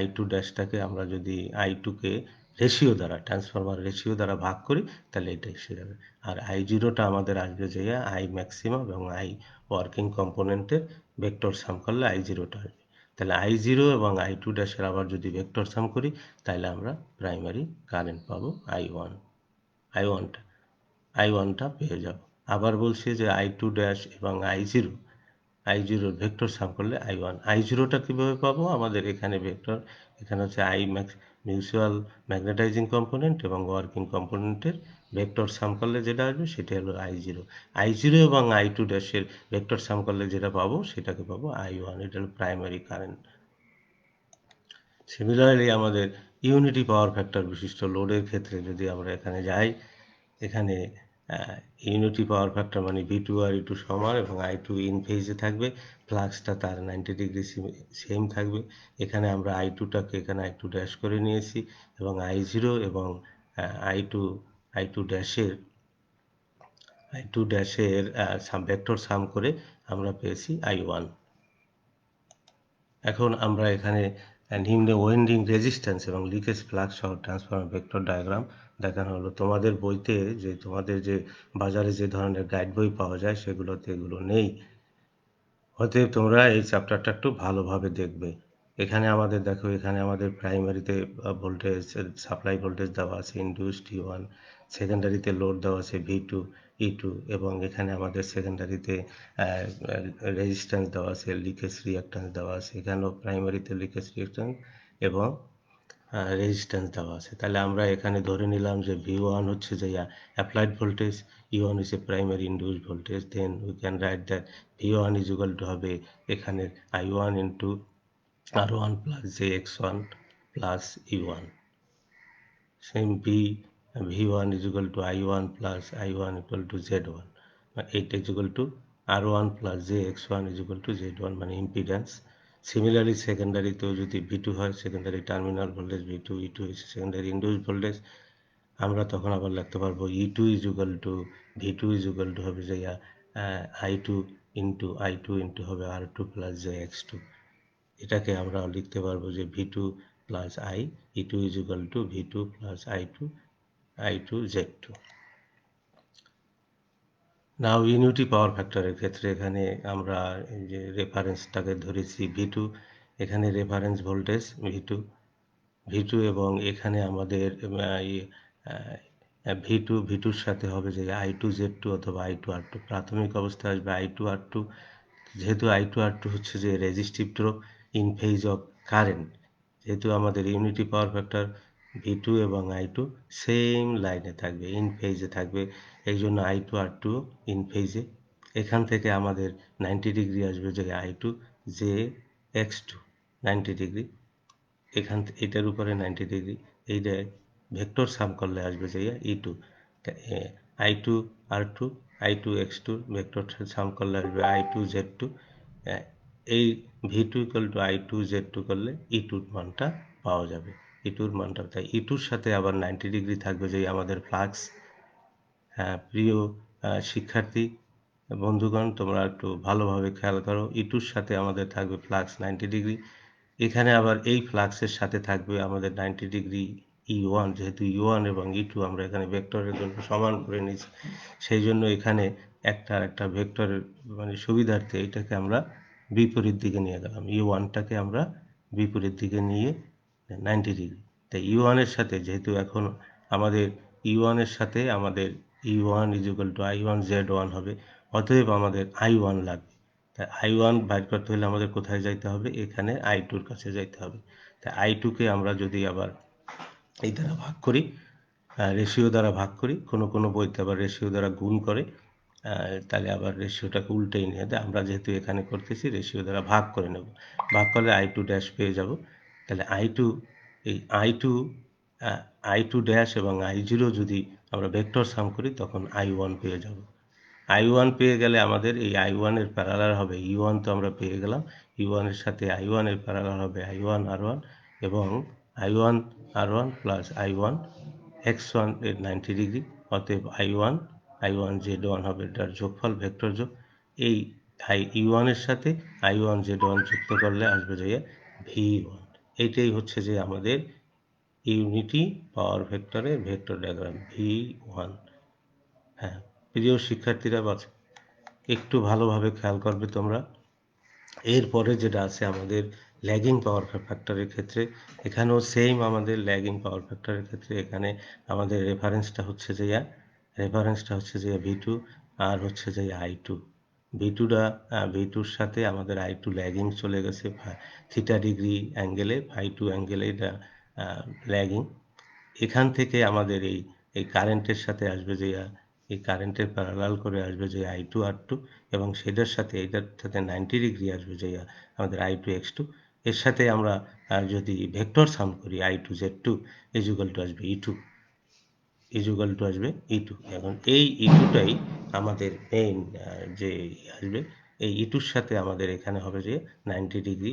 I2 ড্যাশটাকে আমরা যদি I2কে রেশিও দ্বারা ট্রান্সফরমার রেশিও দ্বারা ভাগ করি তাহলে এটা এসে যাবে। আর I0টা আমাদের আসবে যে I ম্যাক্সিমাম এবং I ওয়ার্কিং কম্পোনেন্টের ভেক্টর সাম করলে I0টা আসবে। তাহলে I0 এবং I2 ড্যাশের আবার যদি ভেক্টর সাম করি তাহলে আমরা প্রাইমারি কারেন্ট পাবো I1টা পেয়ে যাব। আবার বলছি যে I2 ড্যাশ এবং I0 ভেক্টর সাম করলে I0টা কীভাবে পাবো? আমাদের এখানে ভেক্টর, এখানে হচ্ছে মিউচুয়াল ম্যাগনেটাইজিং কম্পোনেন্ট এবং ওয়ার্কিং কম্পোনেন্টের ভেক্টর সাম করলে যেটা আসবে সেটা হলো I0 এবং I2 ড্যাশের ভেক্টর সাম করলে যেটা পাবো সেটাকে পাবো I1। এটা হলো প্রাইমারি কারেন্ট। সিমিলারলি আমাদের ইউনিটি পাওয়ার ফ্যাক্টর বিশিষ্ট লোডের ক্ষেত্রে যদি আমরা এখানে যাই, এখানে ইউনিটি পাওয়ার ফ্যাক্টর মানে V2 আর E2 সমান এবং I2 ইন ফেজে থাকবে, ফ্লাক্সটা তার 90 ডিগ্রি সেম থাকবে। এখানে আমরা I2টাকে এখানে I2 ড্যাশ করে নিয়েছি এবং I0 এবং I2 ড্যাশের ভেক্টর সাম করে আমরা পেয়েছি I1। এখন আমরা এখানে নিম্ন ওয়েন্ডিং রেজিস্ট্যান্স এবং লিকেজ ফ্লাক্স সহ ট্রান্সফরমার ভেক্টর ডায়াগ্রাম দেখানো হলো। তোমাদের বইতে তোমাদের যে বাজারে যে ধরনের গাইড বই পাওয়া যায় সেগুলোতে এগুলো নেই, অতএব তোমরা এই চ্যাপ্টারটা একটু ভালোভাবে দেখবে। এখানে আমাদের দেখো, এখানে আমাদের প্রাইমারিতে ভোল্টেজ সাপ্লাই ভোল্টেজ দেওয়া আছে ইনডিউসড E1, সেকেন্ডারিতে লোড দেওয়া আছে V2, E2 এবং এখানে আমাদের সেকেন্ডারিতে রেজিস্ট্যান্স দেওয়া আছে, লিকেজ রিঅ্যাক্ট্যান্স দেওয়া আছে, এখানেও প্রাইমারিতে লিকেজ রিঅ্যাক্ট্যান্স এবং রেজিস্ট্যান্স দেওয়া আছে। তাহলে আমরা এখানে ধরে নিলাম যে V1 হচ্ছে যে applied voltage, E1 is a primary induced voltage, then we can write that V1 is equal to হবে এখানে I1 into R1 plus JX1 plus E1। Same V1 is equal to I1 plus I1 equal to Z1, এটা is equal to R1 plus JX1 is equal to Z1 মানে impedance. Similarly সেকেন্ডারিতেও যদি V2 হয়, secondary terminal voltage V2, E2 হচ্ছে secondary induced voltage, আমরা তখন আবার লিখতে পারবো E2 is equal to V2 is equal to হবে যে I2 into হবে R2 plus JX2। এটাকে আমরা লিখতে পারবো যে V2 plus I, E2 is equal to V2 plus I2 Z2। Now unity power ফ্যাক্টরের ক্ষেত্রে এখানে আমরা এই যে রেফারেন্সটাকে ধরেছি V2, এখানে রেফারেন্স ভোল্টেজ V2 এবং এখানে আমাদের V2'র সাথে হবে যে I2 Z2 অথবা I2 R2। প্রাথমিক অবস্থায় আসবে I2 R2, যেহেতু I2 R2 হচ্ছে যে resistive drop in phase of current, যেহেতু আমাদের ইউনিটি পাওয়ার ফ্যাক্টর V2 এবং I2 সেম লাইনে থাকবে, ইন ফেজে থাকবে, এই জন্য I2 R2 ইন ফেজে। এখান থেকে আমাদের 90 ডিগ্রি আসবে যে I2 JX2 90 ডিগ্রি, এটার উপরে 90 ডিগ্রি, এইটা ভেক্টর সাম করলে আসবে যে E2 I2 R2 I2 X2 vector সাম করলে আসবে I2 Z2। এই V2 equal to I2 Z2 করলে E2'র মানটা পাওয়া যাবে, E2'র মানটা, তাই E2'র সাথে আবার 90 ডিগ্রি থাকবে যে আমাদের ফ্লাক্স। প্রিয় শিক্ষার্থী বন্ধুগণ, তোমরা একটু ভালোভাবে খেয়াল করো, E2'র সাথে আমাদের থাকবে ফ্লাক্স 90 ডিগ্রি, এখানে আবার এই ফ্লাক্সের সাথে থাকবে আমাদের 90 ডিগ্রি E1, যেহেতু E1 এবং E2 আমরা এখানে ভেক্টরের জন্য সমান করে নিয়েছি, সেই জন্য এখানে একটা ভেক্টরের মানে সুবিধার্থে এটাকে আমরা বিপরীত দিকে নিয়ে গেলাম, E1টাকে আমরা বিপরীত দিকে নিয়ে 90 ডিগ্রি। তাই E1 এর সাথে যেহেতু এখন আমাদের E1 এর সাথে আমাদের E1 is equal to I1 Z1 হবে, অতএব আমাদের I1 লাগবে। তাই I1 বাইর করতে হলে আমাদের কোথায় যাইতে হবে, এখানে I2'র কাছে যাইতে হবে। তাই I2কে আমরা যদি আবার এই দ্বারা ভাগ করি, রেশিও দ্বারা ভাগ করি, কোনো বইতে আবার রেশিও দ্বারা গুণ করে, তাহলে আবার রেশিওটাকে উল্টেই নিয়ে দেয়, আমরা যেহেতু এখানে করতেছি রেশিও দ্বারা ভাগ করে নেব, ভাগ করলে I2 ড্যাশ পেয়ে যাব। তাহলে I2, এই I2 ড্যাশ এবং I0 যদি আমরা ভেক্টর সাম করি তখন I1 পেয়ে যাব। I1 পেয়ে গেলে আমাদের এই I1 এর প্যারালাল হবে E1, তো আমরা পেয়ে গেলাম, E1 এর সাথে I1 এর প্যারালাল হবে I1 R1 এবং I1 R1 plus I1 X1 এর 90 ডিগ্রি, অতএব I1 Z1 হবে, এটার যোগফল ভেক্টর যোগ। এই E1 এর সাথে I1 Z1 যুক্ত করলে আসবে যে V1। এইটাই হচ্ছে যে আমাদের ইউনিটি পাওয়ার ভেক্টরের ভেক্টর ডায়াগ্রাম V1। হ্যাঁ প্রিয় শিক্ষার্থীরা, একটু ভালোভাবে খেয়াল করবে তোমরা। এরপরে যেটা আছে আমাদের ল্যাগিং পাওয়ার ফ্যাক্টরের ক্ষেত্রে, এখানেও সেম আমাদের ল্যাগিং পাওয়ার ফ্যাক্টরের ক্ষেত্রে এখানে আমাদের রেফারেন্সটা হচ্ছে যে V2 আর হচ্ছে যে I2। V2'র সাথে আমাদের I2 ল্যাগিং চলে গেছে থিটা ডিগ্রি অ্যাঙ্গেলে, I2 অ্যাঙ্গেলে এটা ল্যাগিং। এখান থেকে আমাদের এই কারেন্টের সাথে আসবে যে এই কারেন্টের প্যারালাল করে আসবে যে I2 R2 এবং সেটার সাথে এটার সাথে 90 ডিগ্রি আসবে যে আমাদের I2 X2। এর সাথে আমরা যদি ভেক্টর সাম করি I2 Z2 ইকুয়াল টু আসবে E2। এখন এই E2টাই আমাদের মেইন যে আসবে, এই E2'র সাথে আমাদের এখানে হবে যে 90 ডিগ্রি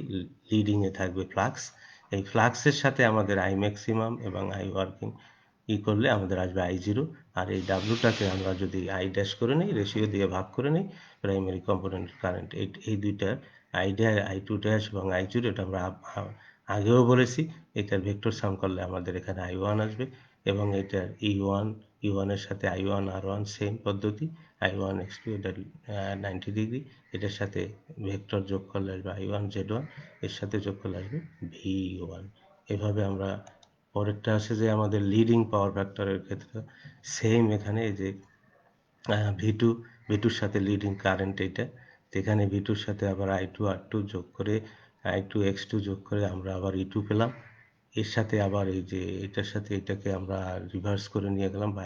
লিডিংয়ে থাকবে ফ্লাক্স। এই ফ্লাক্সের সাথে আমাদের I ম্যাক্সিমাম এবং I ওয়ার্কিং করলে আমাদের আসবে I0, আর এই ডাব্লুটাকে আমরা যদি I ড্যাশ করে নিই, রেশিও দিয়ে ভাগ করে নিই, প্রাইমারি কম্পোনেন্ট কারেন্ট, এই দুইটার I2 ড্যাশ এবং I0, এটা আমরা আগেও বলেছি, এটার ভেক্টর সাম করলে আমাদের এখানে I1 আসবে এবং এটার E1 এর সাথে I1 R1 সেম পদ্ধতি, I1 X2 এটা 90 ডিগ্রি, এটার সাথে ভেক্টর যোগ করলে আসবে I1 Z1, এর সাথে যোগ করলে আসবে V1। এভাবে আমরা পরেরটা আছে যে আমাদের লিডিং পাওয়ার ফ্যাক্টরের ক্ষেত্রে সেম, এখানে এই যে V2'র সাথে লিডিং কারেন্ট এইটা, এখানে V2'র সাথে আবার I2 R2 যোগ করে I2 X2 যোগ করে আমরা আবার E2 পেলাম। এর সাথে আবার এই যে এটার সাথে এটাকে আমরা রিভার্স করে নিয়ে গেলাম, বা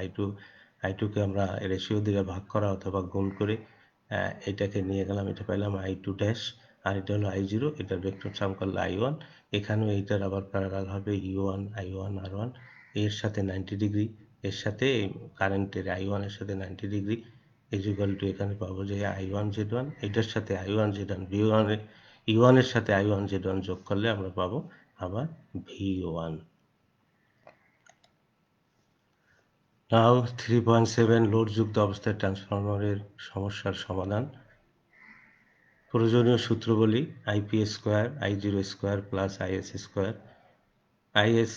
I2কে আমরা রেশিও দিয়ে ভাগ করা অথবা গুণ করে এটাকে নিয়ে গেলাম, এটা পেলাম I2 ড্যাশ, আর এটা হলো I0, এটার ভেক্টর সাম করলে I1। এখানেও এইটার আবার প্যারালাল হবে E1 I1 R1 এর সাথে 90 ডিগ্রি, এর সাথে কারেন্টের I1 এর সাথে 90 ডিগ্রি ইকুয়াল টু এখানে পাবো যে I1 Z1, এটার সাথে I1 Z1 V1 E1 এর সাথে I1 Z1 যোগ করলে আমরা পাবো আবার V1। নাও 3.7 লোডযুক্ত অবস্থায় ট্রান্সফরমারের সমস্যার সমাধান। প্রয়োজনীয় সূত্রগুলি IP square I0 square plus IS square, IS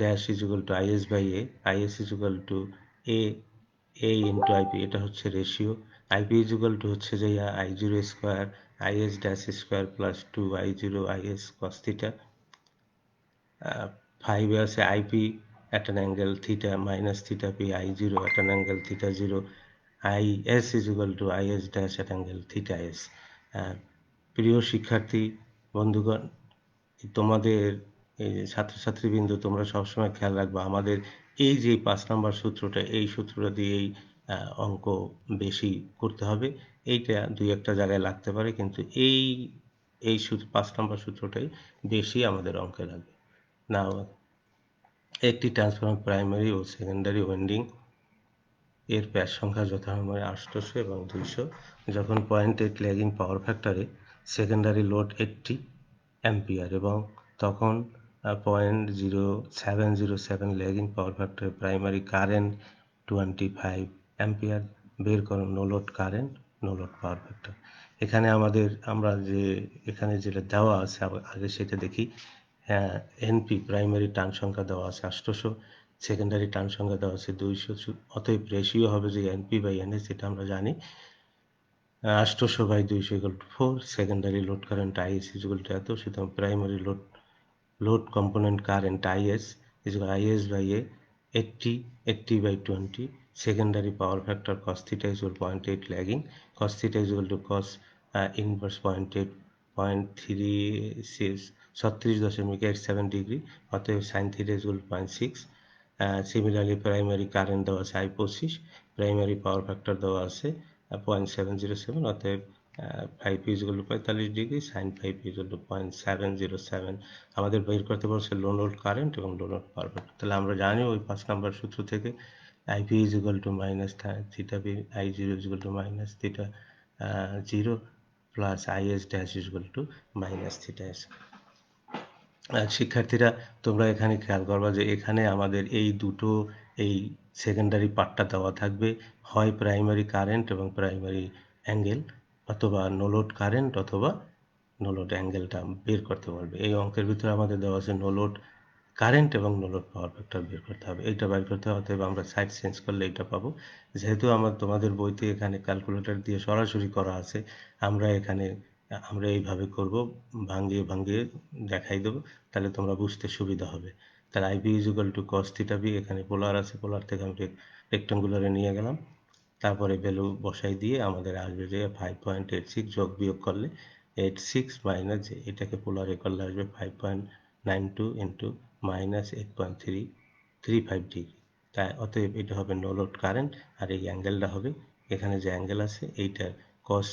dash is equal to IS by A, IS is equal to A into IP, এটা হচ্ছে ratio. IP is equal to হচ্ছে যে I0 square IS dash square plus 2I0 IS cos থিটা। 5 আছে IP at an angle theta minus theta P I0 at an angle theta 0, IS is equal to IS dash at angle theta S। প্রিয় শিক্ষার্থী বন্ধুগণ, তোমাদের এই যে ছাত্রছাত্রীবৃন্দ, তোমরা সবসময় খেয়াল রাখবা আমাদের এই যে 5 নম্বর সূত্রটা, এই সূত্রটা দিয়েই অঙ্ক বেশি করতে হবে। এইটা দুই একটা জায়গায় লাগতে পারে, কিন্তু এই সূত্র 5 নম্বর সূত্রটাই বেশি আমাদের অঙ্কে লাগবে। না, একটি ট্রান্সফরমার প্রাইমারি ও সেকেন্ডারি ওয়াইন্ডিং এর প্যাচ সংখ্যা যথাক্রমে 800 এবং 200 যখন 0.8 ল্যাগিং পাওয়ার ফ্যাক্টরে সেকেন্ডারি লোড 80 অ্যাম্পিয়ার এবং তখন 0.0707 ল্যাগিং পাওয়ার ফ্যাক্টরে প্রাইমারি কারেন্ট 25 অ্যাম্পিয়ার, বের করো no load current, no load power factor. এখানে আমরা যে এখানে যেটা দেওয়া আছে আগে সেটা দেখি। এনপি প্রাইমারি টার্ন সংখ্যা দেওয়া আছে 800, সেকেন্ডারি টার্ন সংখ্যা দেওয়া আছে 200, অতএব রেশিও হবে যে এনপি বাই এনএস, এটা আমরা জানি। 800 by 200 equal to 4, secondary load current IS equal to এত, সুতরাং primary load component current IS equal IS by A, 80 by 20, secondary power factor cos theta is equal to 0.8 lagging, cos theta is equal to cos inverse 0.8, 36.87 degree, অতএব sin theta is equal to 0.6। Similarly primary current দেওয়া আছে I25, primary power factor দেওয়া আছে 0.707, অতএব 5P is equal to 45 degree, sin 5P is equal to 0.707। আমাদের বের করতে বলছে লো লোড কারেন্ট এবং লো লোড পাওয়ার ফ্যাক্টর। তাহলে আমরা জানি ওই 5 নম্বর সূত্র থেকে IP is equal to minus theta B, I0 is equal to minus theta 0 plus IS dash is equal to minus theta S। শিক্ষার্থীরা, তোমরা এখানে খেয়াল করবা যে এখানে আমাদের এই দুটো এই সেকেন্ডারি পার্টটা দেওয়া থাকবে, হয় প্রাইমারি কারেন্ট এবং প্রাইমারি অ্যাঙ্গেল, অথবা নো লোড কারেন্ট অথবা নো লোড অ্যাঙ্গেলটা বের করতে পারবে। এই অঙ্কের ভিতরে আমাদের দেওয়া আছে নো লোড কারেন্ট এবং নো লোড পাওয়ার ফ্যাক্টর বের করতে হবে, এইটা বের করতে হবে। অতএব আমরা সাইড চেঞ্জ করলে এইটা পাবো। যেহেতু তোমাদের বইতে এখানে ক্যালকুলেটর দিয়ে সরাসরি করা আছে, আমরা এইভাবে করব, ভাঙিয়ে দেখাই দেবো, তাহলে তোমরা বুঝতে সুবিধা হবে। তাহলে IB is equal to cos theta B, এখানে পোলার আছে, পোলার থেকে আমি রেক্টাঙ্গুলারে নিয়ে গেলাম, তারপরে ভ্যালু বসাই দিয়ে আমাদের আসবে যে 5.86 যোগ বিয়োগ করলে 86 মাইনাস, এটাকে পোলারে করলে আসবে 5.92 ইন্টু মাইনাস 8.335 ডিগ্রি। তাই অতএব এটা হবে নো লোড কারেন্ট, আর এই অ্যাঙ্গেলটা হবে, এখানে যে অ্যাঙ্গেল আছে এইটার cos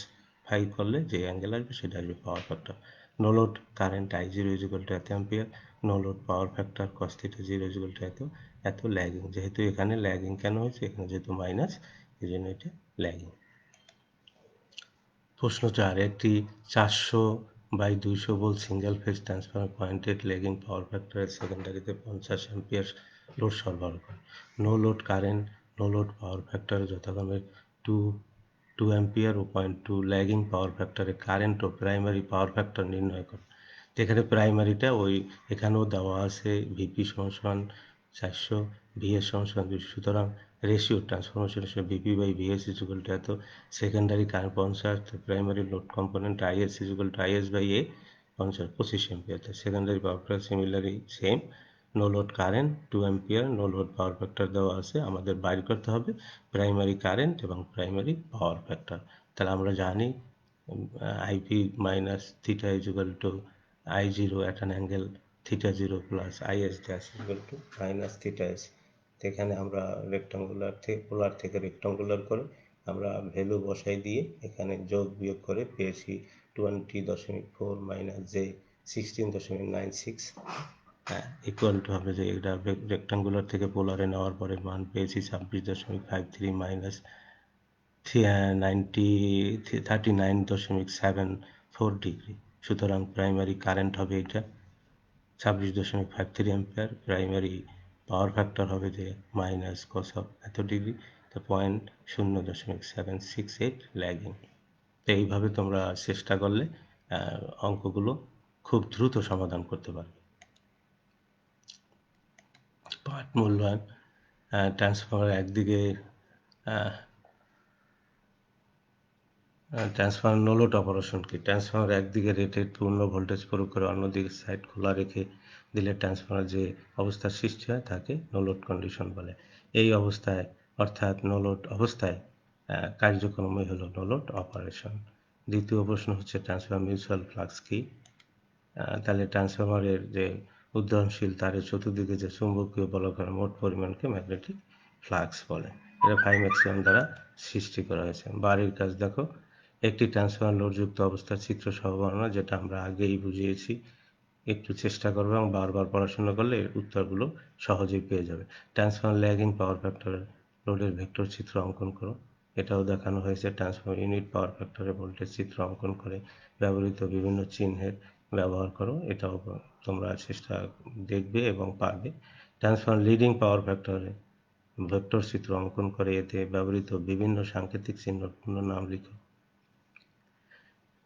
5 করলে যে অ্যাঙ্গেল আসবে সেটা আসবে power factor. No load current I0 is equal to এত ampere, no load power factor cos theta 0 is equal to এত ল্যাগিং। যেহেতু এখানে ল্যাগিং কেন হয়েছে, এখানে যেহেতু মাইনাস, এই জন্য এটা ল্যাগিং। প্রশ্ন 4, একটি 400 by 200 volt single phase transformer 0.8 lagging power ফ্যাক্টরের সেকেন্ডারিতে 50 অ্যাম্পিয়ার লোড সরবরাহ করে। No load current, no load power ফ্যাক্টরে যথাক্রমে 2 অ্যাম্পিয়ার ও 0.2 ল্যাগিং পাওয়ার ফ্যাক্টরে কারেন্ট ও প্রাইমারি পাওয়ার ফ্যাক্টর নির্ণয় করে। এখানে প্রাইমারিটা এখানেও দেওয়া আছে ভিপি সমান 400, ভিএস সমান 200, সুতরাং ratio transformation VP by VS is equal to এত, secondary current 50, primary load component IS is equal to IS by A 50, 25 ampere. Secondary power factor similarly same, no load current 2 ampere, no load power factor দেওয়া আছে, আমাদের বাইর করতে হবে primary current এবং primary power factor. তাহলে আমরা জানি IP minus theta is equal to I0 at an angle theta 0 plus IS dash equal to minus theta S। এখানে আমরা পোলার থেকে রেক্টাঙ্গুলার করে আমরা ভ্যালু বসাই দিয়ে এখানে যোগ বিয়োগ করে পেয়েছি 20.4 মাইনাস J 16.96 ইকুয়াল টু হবে যে এটা রেক্টাঙ্গুলার থেকে পোলারে নেওয়ার পরে মান পেয়েছি 26.53 মাইনাস 39.74 ডিগ্রি। সুতরাং প্রাইমারি কারেন্ট হবে এটা 26.53 অ্যাম্পিয়ার, প্রাইমারি পাওয়ার ফ্যাক্টর হবে যে মাইনাস কস অফ এত ডিগ্রি, তো 0.768 ল্যাগিং। তো এইভাবে তোমরা চেষ্টা করলে অঙ্কগুলো খুব দ্রুত সমাধান করতে পারবে। পাঠ মূল্যায়ন, ট্রান্সফর্মার একদিকে ট্রান্সফর্মার নো লোড অপারেশন কি? ট্রান্সফর্মার একদিকে রেটেড পূর্ণ ভোল্টেজ প্রয়োগ করে অন্যদিকে সাইড খোলা রেখে দিলে ট্রান্সফর্মার যে অবস্থার সৃষ্টি হয় তাকে নো লোড কন্ডিশন বলে। এই অবস্থায় অর্থাৎ নো লোড অবস্থায় কার্যক্রমই হলো নো লোড অপারেশন। দ্বিতীয় প্রশ্ন হচ্ছে ট্রান্সফর্মার মিউচুয়াল ফ্লাক্স কি? তাহলে ট্রান্সফর্মারের যে উদ্যমশীল তারের চতুর্দিকে যে চুম্বকীয় বলকের মোট পরিমাণকে ম্যাগনেটিক ফ্লাক্স বলে। এটা ফাইভ ম্যাক্সিমাম দ্বারা সৃষ্টি করা হয়েছে। বাড়ির কাজ দেখো, একটি ট্রান্সফর্মার লোডযুক্ত অবস্থার চিত্র সহ বর্ণনা, যেটা আমরা আগেই বুঝিয়েছি। একটু চেষ্টা করবে এবং বারবার পড়াশোনা করলে এর উত্তরগুলো সহজেই পেয়ে যাবে। ট্রান্সফর্মার ল্যাগিং পাওয়ার ফ্যাক্টরের লোডের ভেক্টর চিত্র অঙ্কন করো। এটাও দেখানো হয়েছে। ট্রান্সফর্মার ইউনিট পাওয়ার ফ্যাক্টরে ভোল্টেজ চিত্র অঙ্কন করে ব্যবহৃত বিভিন্ন চিহ্নের ব্যবহার করো। এটাও তোমরা চেষ্টা দেখবে এবং পারবে। ট্রান্সফর্মার লিডিং পাওয়ার ফ্যাক্টরে ভেক্টর চিত্র অঙ্কন করে এতে ব্যবহৃত বিভিন্ন সাংকেতিক চিহ্নের পূর্ণ নাম লিখো।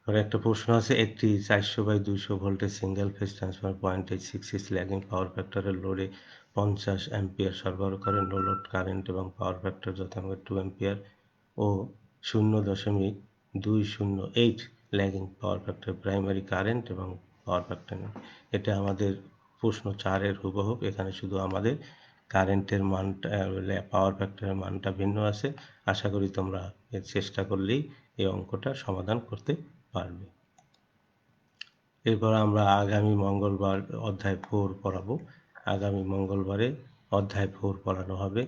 আর একটা প্রশ্ন আছে, একটি 400/200 ভোল্টের single phase transformer 0.866 lagging power ফ্যাক্টরের লোডে 50 অ্যাম্পিয়ার সরবরাহ করে। নো লোড কারেন্ট এবং পাওয়ার ফ্যাক্টর যথাক্রমে 2 অ্যাম্পিয়ার ও 0.208 lagging power factor primary current এবং পাওয়ার ফ্যাক্টর নেই। এটা আমাদের প্রশ্ন 4-এর হুবহু। এখানে শুধু আমাদের কারেন্টের মানটা পাওয়ার ফ্যাক্টরের মানটা ভিন্ন আছে। আশা করি তোমরা এর চেষ্টা করলেই এই অঙ্কটা সমাধান করতে পারবে। এরপর আমরা আগামী মঙ্গলবার অধ্যায় 4 পড়াবো। আগামী মঙ্গলবারে অধ্যায় 4 পড়ানো হবে।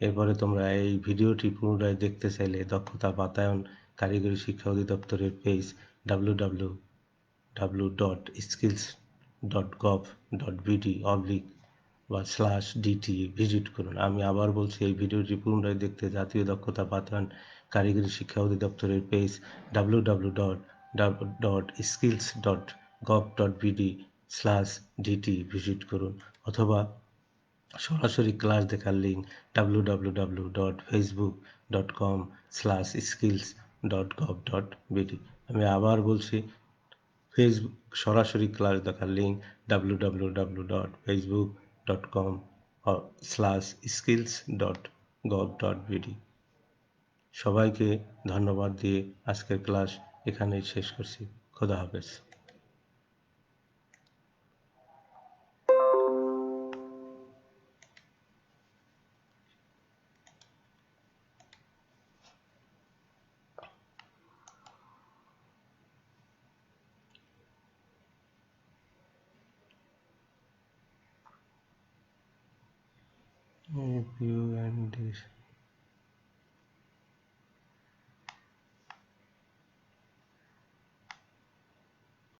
এরপরে তোমরা এই ভিডিওটি পুনরায় দেখতে চাইলে দক্ষতা বাতায়ন কারিগরি শিক্ষা অধিদপ্তরের পেজ www.skills.gov.bd/dt ভিজিট করুন। আমি আবার বলছি, এই ভিডিওটি পুনরায় দেখতে জাতীয় দক্ষতা বাতায়ন কারিগরি শিক্ষা অধিদপ্তরের পেজ www.skills.gov.bd/dt ভিজিট করুন, অথবা সরাসরি ক্লাস দেখার লিঙ্ক www.facebook.com/skills.gov.bd। আমি আবার বলছি, সরাসরি ক্লাস দেখার লিঙ্ক www.facebook.com/skills.gov.bd। সবাইকে ধন্যবাদ দিয়ে আজকের ক্লাস এখানেই শেষ করছি। খোদা হাফেজ। View and this